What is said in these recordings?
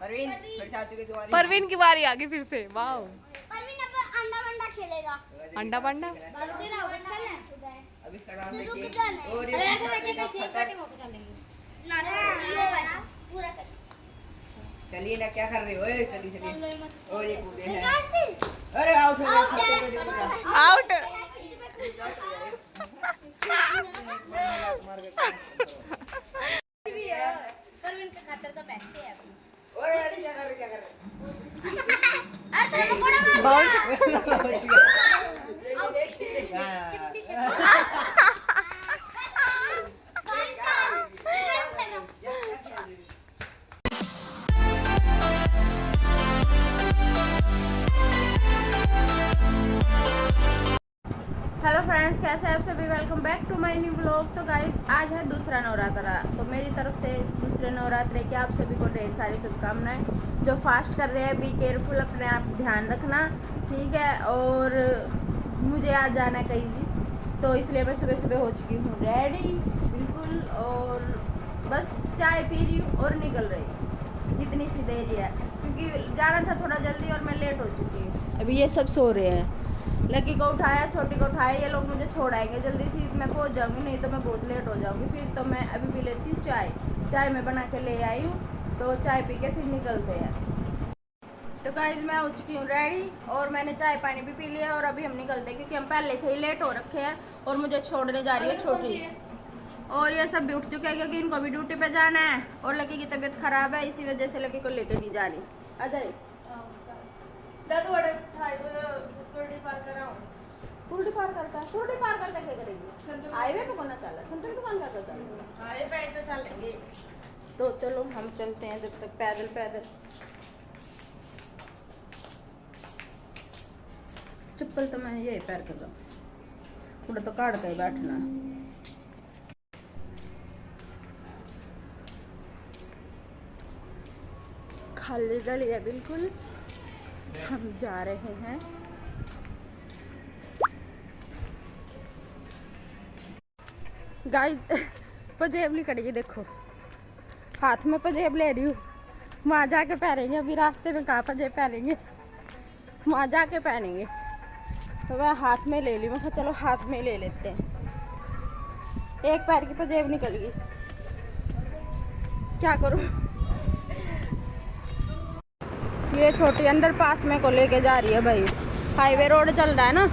परवीन फिर चाचू की दुआरी। परवीन की बारी आ गई फिर से। वाह परवीन अब अंडा बंडा खेलेगा। अंडा बंडा अभी खड़ा रुक देखिए जाना। और अरे ये खतर। पूरा कर। चलिए ना क्या कर रहे हो? ए चलिए चलिए। और ये कूदे हैं। अरे आउट हो गया खतर में डूब आउट। परवीन का खातर तो पैसे है। ओए अरे क्या कर रहे क्या कर रहे? अरे तेरे को बड़ा मार। बाउंस। हेलो फ्रेंड्स, कैसे हैं आप सभी? Welcome back to my new vlog. तो गाइस आज है दूसरा नवरात्रा, तो मेरी तरफ से दूसरे नवरात्रे की आप सभी को ढेर सारी शुभकामनाएं। जो फास्ट कर रहे हैं बी केयरफुल, अपने आप ध्यान रखना, ठीक है। और मुझे आज जाना है कहीं जी, तो इसलिए मैं सुबह सुबह हो चुकी हूँ रेडी बिल्कुल, और बस चाय पी रही हूँ और निकल रही हूँ। इतनी सी देरी है क्योंकि जाना था थोड़ा जल्दी और मैं लेट हो चुकी हूँ। अभी ये सब सो रहे हैं। लकी को उठाया, छोटी को उठाया, ये लोग मुझे छोड़ाएंगे जल्दी से, मैं पहुंच जाऊंगी, नहीं तो मैं बहुत लेट हो जाऊंगी फिर। तो मैं अभी पी लेती हूँ चाय। चाय मैं बना के ले आई हूँ, तो चाय पी के फिर निकलते हैं। तो गाइस मैं हो चुकी हूँ रेडी और मैंने चाय पानी भी पी लिया और अभी हम निकलते हैं क्योंकि हम पहले से ही लेट हो रखे हैं और मुझे छोड़ने जा रही है छोटी। और ये सब भी उठ चुके हैं क्योंकि इनको भी ड्यूटी पे जाना है और लकी की तबीयत खराब है, इसी वजह से लकी को लेकर नहीं जा रही। आ जाए कुर्डी पार करता, कुर्डी पार करता क्या करेगी? हाईवे पे कौन चला? संतरी दुकान का करता है। अरे पे तो चल लेंगे। तो चलो हम चलते हैं जब तक पैदल पैदल। चप्पल तो मैं यही पैर कर दूँ, थोड़ा तो काट के ही बैठना। खाली गली है बिल्कुल, हम जा रहे हैं। गाइस पजेब ली कड़ी, देखो हाथ में पजेब ले रही हूँ, वहाँ जाके पहनेंगे। अभी रास्ते में कहाँ पजेब पहनेंगे, वहाँ जाके पहनेंगे। तो वह हाथ में ले ली, मैं कहा चलो हाथ में ले लेते हैं। एक पैर की पजेब निकल गई, क्या करूँ। ये छोटी अंडरपास में को लेके जा रही है भाई, हाईवे रोड चल रहा है ना,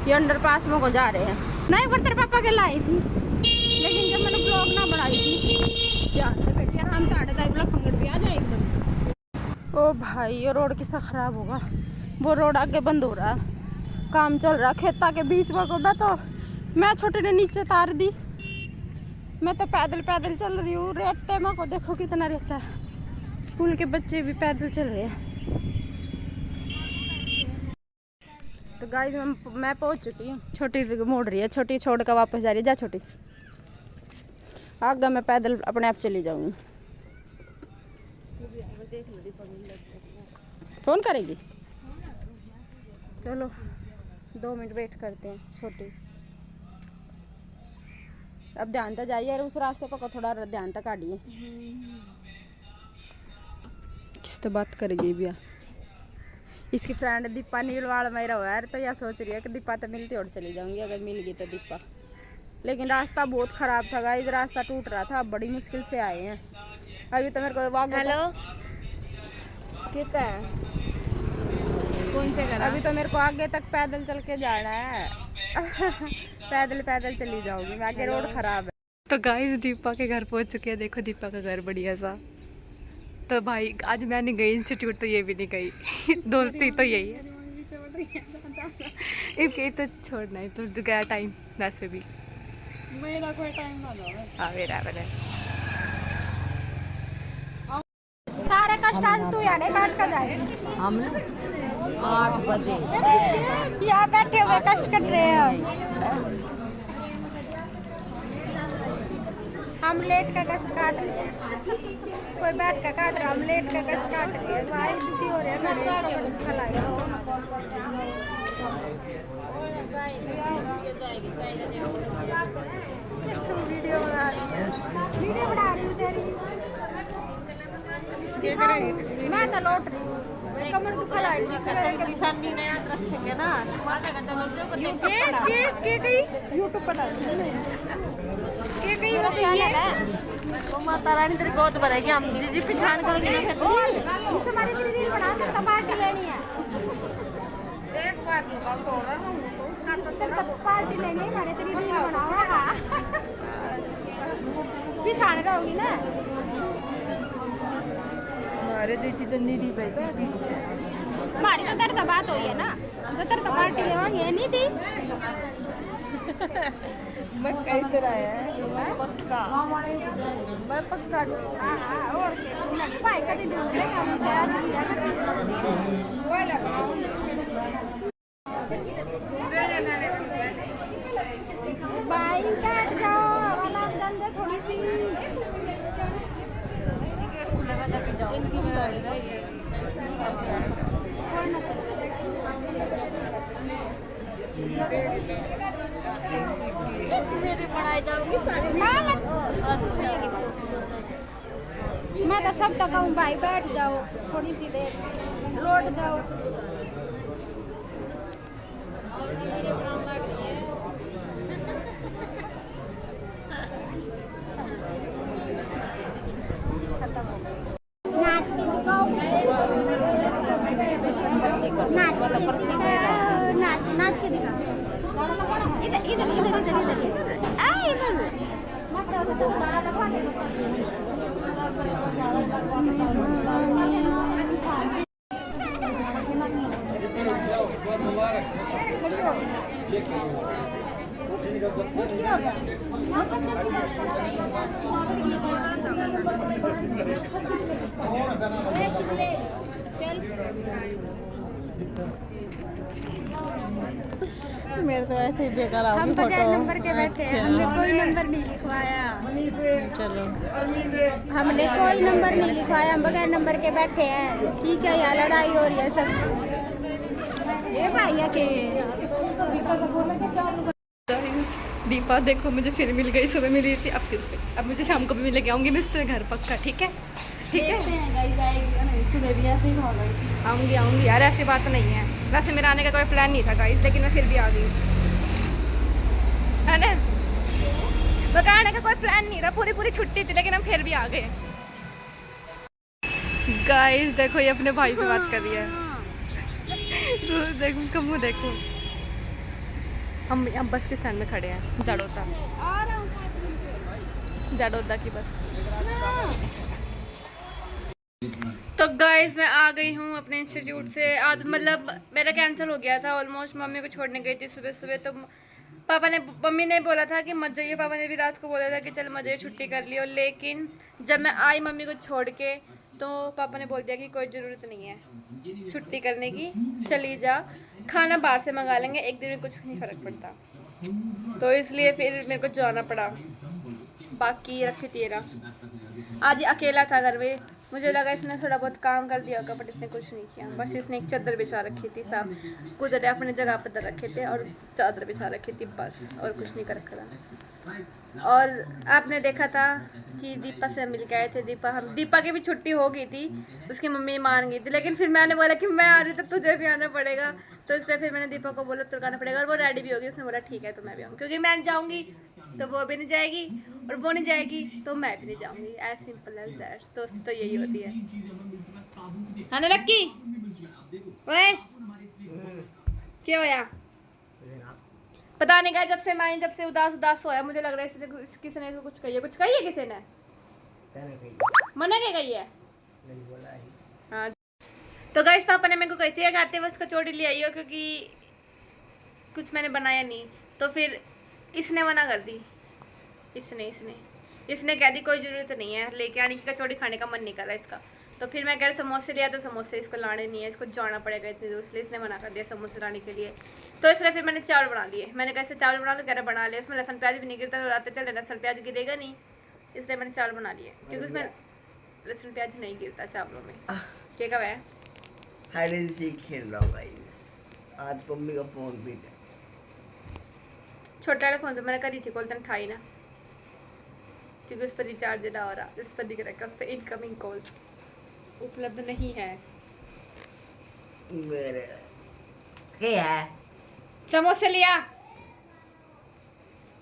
ये अंडरपास में को जा रहे हैं। नहीं पर तेरे पापा के लाई थी, लेकिन जब मैंने ब्लॉग ना बनाई थी यार बेटी, आराम से आटे ब्लॉग फंगड़ भी आ जाए एकदम। ओ भाई ये रोड किसा खराब होगा, वो रोड आगे बंद हो रहा है, काम चल रहा खेता के बीच में को। मैं छोटे ने नीचे तार दी, मैं तो पैदल पैदल चल रही हूँ। रेते में को देखो कितना रेता है, स्कूल के बच्चे भी पैदल चल रहे हैं। तो गाइस मैं पहुंच चुकी हूँ, छोटी मोड़ रही है, छोटी छोड़ कर वापस जा रही है। जा छोटी, आगे मैं पैदल अपने आप चली जाऊंगी। फोन करेगी? चलो 2 मिनट वेट करते हैं। छोटी अब ध्यान तक जाइए, उस रास्ते पर थोड़ा ध्यान तक काटिए। किस तो बात करेगी भैया, इसकी फ्रेंड दीपा नीलवाड़ मेरा हुआ है, तो यह सोच रही है कि दीपा तो मिलती और चली जाऊंगी अगर मिल गई तो दीपा। लेकिन रास्ता बहुत ख़राब था गाइस, रास्ता टूट रहा था, बड़ी मुश्किल से आए हैं। अभी तो मेरे को वाग हेलो कितना कौन से करा? अभी तो मेरे को आगे तक पैदल चल के जाना है। पैदल पैदल चली जाऊंगी मैं, आगे रोड खराब है। तो गाइस दीपा के घर पहुंच चुके हैं, देखो दीपा का घर बढ़िया सा। तो भाई आज मैं नहीं गई इंस्टीट्यूट, तो ये भी नहीं गई। दोस्ती तो यही है, इसके तो छोड़ना है तो गया टाइम वैसे भी। मेरा कोई टाइम ना दो। हाँ मेरा सारे कष्ट आज तू यारे काट कर जाएगी। हम 8 बजे यहाँ बैठे हुए कष्ट कर रहे हैं, हम लेट का कष्ट काट रहे हैं। कोई बैठ का काट रहा, हम लेट का कष्ट काट रहे हैं। भाई दुखी हो रहे हैं, अच्छा लगा। वीडियो बना रही हूँ तेरी। मैं तो लौट रही हूँ कमर को खिलाएगी निशानी ने याद रखेंगे ना यूट्यूब पर मेरा चैनल है तो माता रानी तेरी गोद भरेगी हम जी पिछाड़ करके इस हमारी तेरी रील बना तो पार्टी लेनी है एक बार तो तेरे तो पार्टी लेनी है मैंने तेरी रील बनाऊंगा पिछाड़ रहोगी ना अरे जी चीज़ नहीं दी बैठी हमारी तो तेरे तो बात हुई है ना जो तेरे तो पार्टी लेवांगे नहीं दी मैं कई तरह है पक्का मैं पक्का हाँ और भाई कभी ढूंढेगा मुझे ऐसा किया भाई बैठ जाओ वाला गंदे थोड़ी सी मेरी पढ़ाई जाऊंगी अच्छा मैं तो सब तक कहूँ भाई बैठ जाओ थोड़ी सी देर लौट जाओ नाच के दिखाओ नाच नाच के दिखाओ इधर इधर इधर इधर इधर इधर इधर मेरे तो ऐसे ही बेकार आओगी हम बगैर नंबर के बैठे हैं हमने कोई नंबर नहीं लिखवाया चलो हमने कोई नंबर नहीं लिखवाया हम बगैर नंबर के बैठे हैं ठीक है यार लड़ाई हो रही है सब ये भैया के दीपा देखो मुझे फिर मिल गई सुबह मिली थी अब फिर से अब मुझे शाम को भी मिल आऊंगी मैं तेरे घर पक्का ठीक है सुबह भी ऐसे ही आऊंगी आऊंगी यार ऐसी बात नहीं है वैसे मेरा आने का कोई प्लान नहीं था गाइस लेकिन मैं फिर भी आ गई है ना मेरा आने का कोई प्लान नहीं था पूरी पूरी छुट्टी थी लेकिन हम फिर भी आ गए गाइस देखो ये अपने भाई से बात कर रही है देखो उसका मुंह देखो हम बस के स्टैंड में खड़े हैं जाडोदा की बस तो गाइस मैं आ गई हूँ अपने इंस्टीट्यूट से आज मतलब मेरा कैंसिल हो गया था ऑलमोस्ट मम्मी को छोड़ने गई थी सुबह सुबह तो मम्मी ने बोला था कि मत जाइए पापा ने भी रात को बोला था कि चल मत जाइए छुट्टी कर लियो लेकिन जब मैं आई मम्मी को छोड़ के तो पापा ने बोल दिया कि कोई ज़रूरत नहीं है छुट्टी करने की चली जा खाना बाहर से मंगा लेंगे एक दिन में कुछ नहीं फ़र्क पड़ता तो इसलिए फिर मेरे को जाना पड़ा बाकी रखी तेरा आज अकेला था घर में मुझे लगा इसने थोड़ा बहुत काम कर दिया होगा बट इसने कुछ नहीं किया बस इसने एक चादर बिछा रखी थी साफ कुदरे अपने जगह पर रखे थे और चादर बिछा रखी थी बस और कुछ नहीं कर रखा था और आपने देखा था कि दीपा से मिल के आए थे दीपा की भी छुट्टी हो गई थी उसकी मम्मी मान गई थी लेकिन फिर मैंने बोला कि मैं आ रही तो तुझे भी आना पड़ेगा तो इसलिए फिर मैंने दीपा को बोला तुरकाना पड़ेगा और वो रेडी भी होगी उसने बोला ठीक है तो मैं भी आऊँगी क्योंकि मैं जाऊँगी तो वो भी नहीं जाएगी और वो नहीं जाएगी तो मैं भी नहीं जाऊँगी एज सिंपल एज दैट दोस्ती तो यही होती है ना लक्की ओए क्या होया पता नहीं क्या जब से मैं जब से उदास होया मुझे लग रहा है किसी ने इसको कुछ कही है किसी ने मना क्या कही है हाँ तो गाइस पापा ने मेरे को कही थी कि आते वक्त कचौड़ी ले आई हो क्योंकि कुछ मैंने बनाया नहीं तो फिर इसने मना कर दी इसने कह दी कोई ज़रूरत नहीं है लेके आने की कचौड़ी खाने का मन नहीं कर रहा इसका तो फिर मैं कह रही समोसे लिया तो समोसे इसको लाने नहीं है इसको जाना पड़ेगा इतनी दूर इसलिए इसने मना कर दिया समोसे लाने के लिए तो इसलिए फिर मैंने चावल बना लिए मैंने कैसे चावल बना लो कह रहा बना लिया इसमें लहसुन प्याज भी नहीं गिरता तो रात चल लहसुन प्याज गिरेगा नहीं इसलिए मैंने चावल बना लिए क्योंकि उसमें लहसुन प्याज नहीं गिरता चावलों में ठीक है हाइड एंड सीक खेल रहा हूँ गाइस आज मम्मी का फोन भी है छोटा वाला फोन तो मैंने करी थी कॉल तक उठाई ना क्योंकि उस पर रिचार्ज ना हो रहा उस पर दिख रहा है उस पर इनकमिंग कॉल्स उपलब्ध नहीं है। मेरे क्या है समोसे लिया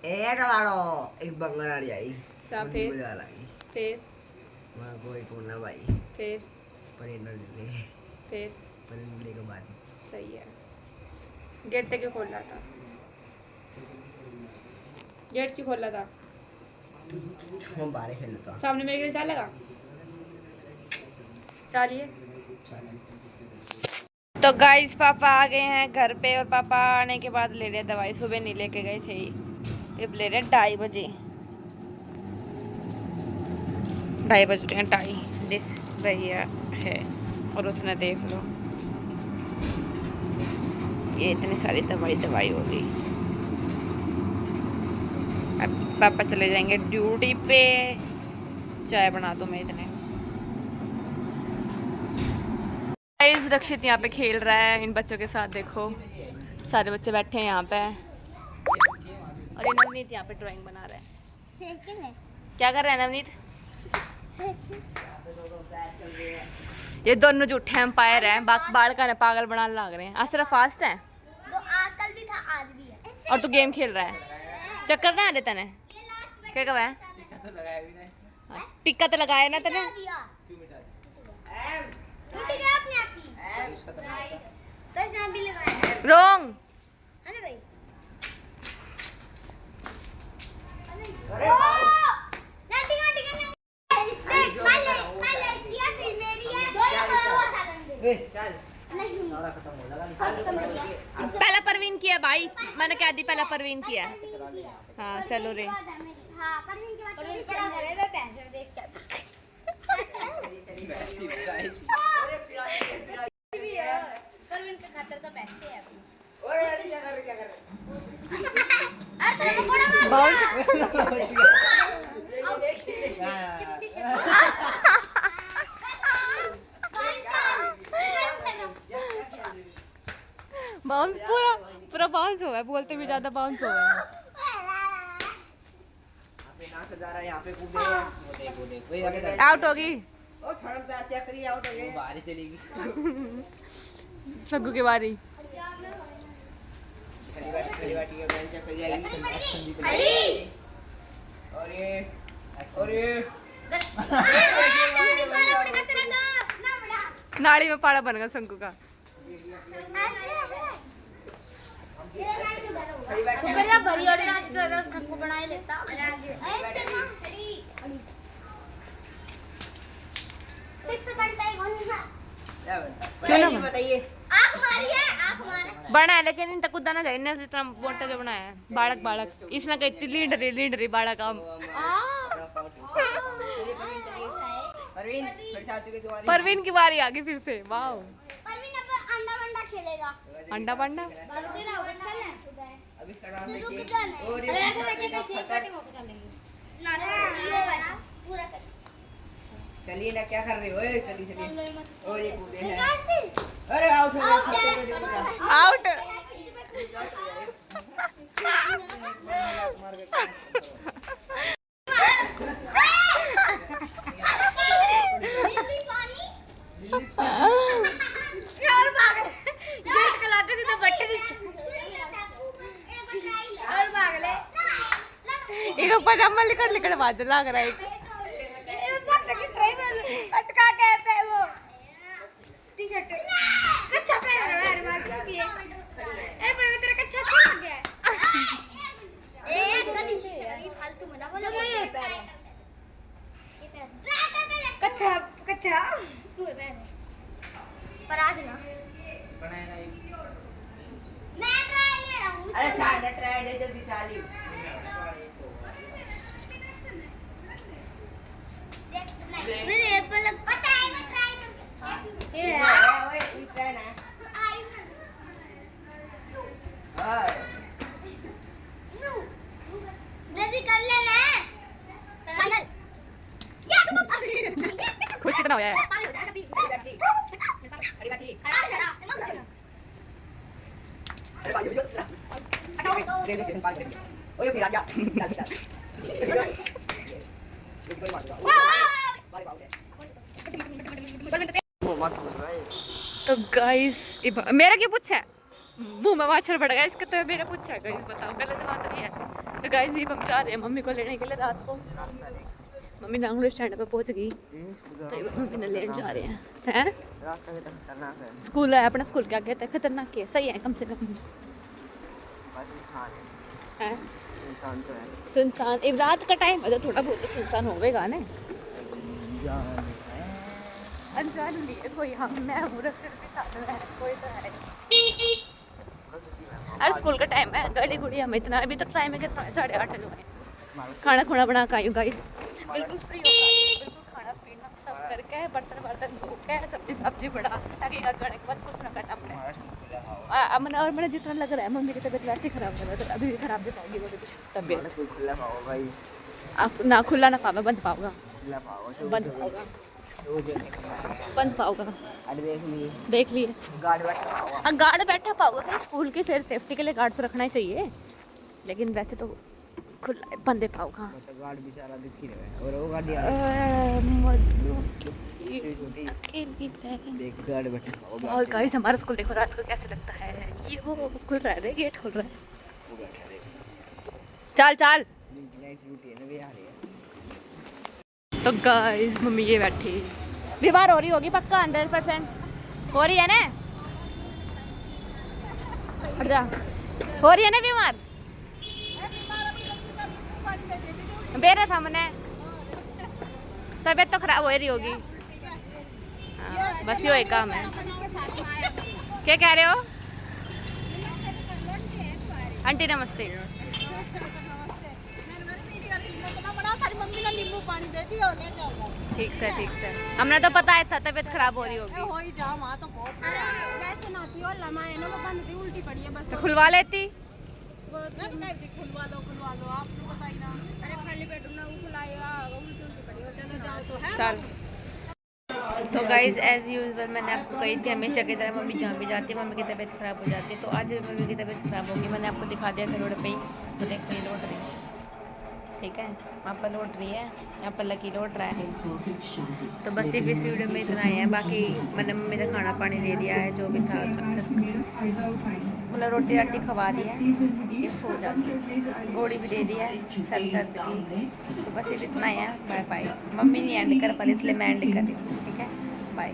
एक वालो एक बंगला आ जाई फिर मजा लगी फिर मैं कोई कोना भाई फिर पनीर ले फिर पनीर ले के बाद सही है। गेट क्यों खोल रहा था? गेट क्यों खोल रहा था? हम बाहर खेल लेता सामने मेरे लिए चलेगा? चलिए। तो गाइस पापा आ गए हैं घर पे और पापा आने के बाद ले रहे दवाई। सुबह नहीं लेके गए थे, अब ले रहे 2:30 बजे। 2:30 बज रहे हैं, 2:30 दिख रही है और उसने देख लो ये इतनी सारी दवाई हो गई। अब पापा चले जाएंगे ड्यूटी पे। चाय बना दो मैं इतने। रक्षित यहाँ पे खेल रहा है इन बच्चों के साथ। देखो सारे बच्चे बैठे हैं यहाँ पे और ये नवनीत यहाँ पे ड्राइंग बना रहा है। क्या कर रहा है नवनीत? ये दोनों झूठे एम्पायर हैं, बाल का पागल बनाने लग रहे हैं। आज सिर्फ फास्ट है कल भी था आज भी है। और तू गेम खेल रहा है। चक्कर ना आ रहे तने? क्या कहा है? टिक्का तो लगाया ना तने? रोंग पहला परवीन किया भाई, मैंने क्या दी? पहला परवीन किया। हाँ चलो रे। परवीन के खातर तो पैसे है अपने। ओए अरे क्या कर रहे अरे तेरे को बड़ा मार बाउंस पूरा बाउंस हुआ है। बोलते भी ज्यादा बाउंस हुआ है। यहाँ पे कूदे वो देख आउट होगी। ओ थोड़ा पैर चेक करिए आउट हो गए बाहर चलेगी सग्गू की बारी। खड़ी बैठी है बेंच पे जाएगी और ये नाड़ी में पाड़ा बन गया शंकु का। भरी और सबको बनाए लेता। क्यों ना बताइए आँख मारी है, आँख मारे। बना है लेकिन इन तक कूदा ना जाए। इतना मोटा जो बनाया है बालक इसने कही लीडरी बाड़ा काम। परवीन की बारी आ गई फिर से। वाह परवीन अब अंडा वंडा खेलेगा। अंडा बंडा अभी खड़ा चलिए ना क्या कर रहे हो? चलिए और ये कूदे हैं। अरे आउट हो गए। आउट। गेट के लागे सीधे बट्टे नीचे। एक पजामा लिकड़ बाज लग रहा है। अटका के पे वो टी-शर्ट कच्चा पहन रहा है मार के। ए पर तेरा कच्चा क्यों लग गया है? ए गली से फालतू मना बोलो। ये पैर कच्चा तू है पैर पर आज ना बनाया नहीं। मैं ट्राई ले रहा हूं। अरे चाय ट्राई दे जल्दी चाली। मेरे एप्पल पता है मैं ट्राई करके ये ओए ट्राई ना आई हां जल्दी कर ले ना फाइनल। खुश कितना होया है? ओए फिर आ जा चल तो गाइस मेरा क्या पूछा है, मुंह में मच्छर पड़ गया इसका, तो मेरा पूछा है गाइस, बताओ गलत बात नहीं है। तो गाइस ये हम जा रहे हैं मम्मी को लेने के लिए रात को। मम्मी नांगलो स्टैंड पे पहुंच गई, तो ये मम्मी ने लेने जा रहे हैं। स्कूल है अपना, स्कूल क्या कहते हैं, खतरनाक है, सही है कम से कम है। सुनसान अब रात का टाइम है तो थोड़ा बहुत तो सुनसान होगा ना। अनजान नहीं है कोई, हम मैं हूँ फिर भी साथ में है कोई तो है। अरे स्कूल का टाइम है, गाड़ी गुड़ी हमें इतना, अभी तो टाइम है कितना है, 8:30 हुए हैं। खाना खुना बना के आई हूँ गाइस, बिल्कुल फ्री हो गई, बिल्कुल खाना पीना सब करके बर्तन वर्तन धो के सब्जी बड़ा ताकि घर जाने के बाद कुछ ना करना पड़े। और मेरा जितना लग रहा है मम्मी की तबीयत वैसे ही खराब हो रहा है, तो अभी भी खराब भी पाओगी वो तबीयत। आप ना खुला ना पाओगा, बंद पाओगा, बंद पाओगा, बंद पाओगा। देख लिए गार्ड बैठा पाओगा कहीं स्कूल की, फिर सेफ्टी के लिए गार्ड तो रखना ही चाहिए, लेकिन वैसे तो खुला बंदे पाओगा। और गाइस हमारा स्कूल देखो रात को कैसे लगता है, ये वो खुल रहा है, गेट खुल रहा है। चल चल। तो गाइस मम्मी ये बैठी, बीमार हो रही होगी पक्का, 100% हो रही है ना, हो रही है ना बीमार, बेरा था मैंने, तबीयत तो खराब हो रही होगी। हाँ, बस यो एक काम है। क्या कह रहे हो आंटी? नमस्ते। ठीक से ठीक से, हमने तो पता है था तबीयत खराब हो रही होगी, उल्टी पड़ी है बस, तो खुलवा लेती। खुलवा लो आपको बताइए ना, अरे खाली बेडरूम ना खुलाएगा, उल्टी पड़ी हो, चलो जाओ तो है। चल तो गाइज एज यूजुअल मैंने आपको कही थी हमेशा की तरह मम्मी जहाँ भी जाती है मम्मी की तबीयत ख़राब हो जाती है, तो आज भी मम्मी की तबीयत ख़राब होगी। मैंने आपको दिखा दिया था रोड पे ही, तो देखो ये लौट रही है, ठीक है, वहाँ पर लौट रही है, यहाँ पर लकी लौट रहा है। तो बस सिर्फ इस वीडियो में इतना ही है, बाकी मैंने मम्मी का खाना पानी दे दिया है जो भी था, मतलब रोटी राटी खवा दी है, ये सो जाती, गोड़ी भी दे दी है सर दर्द की। तो बस सिर्फ इतना ही है, बाय बाय। मम्मी नहीं एंड कर पा रही इसलिए मैं एंड कर रही हूँ, ठीक है, बाय।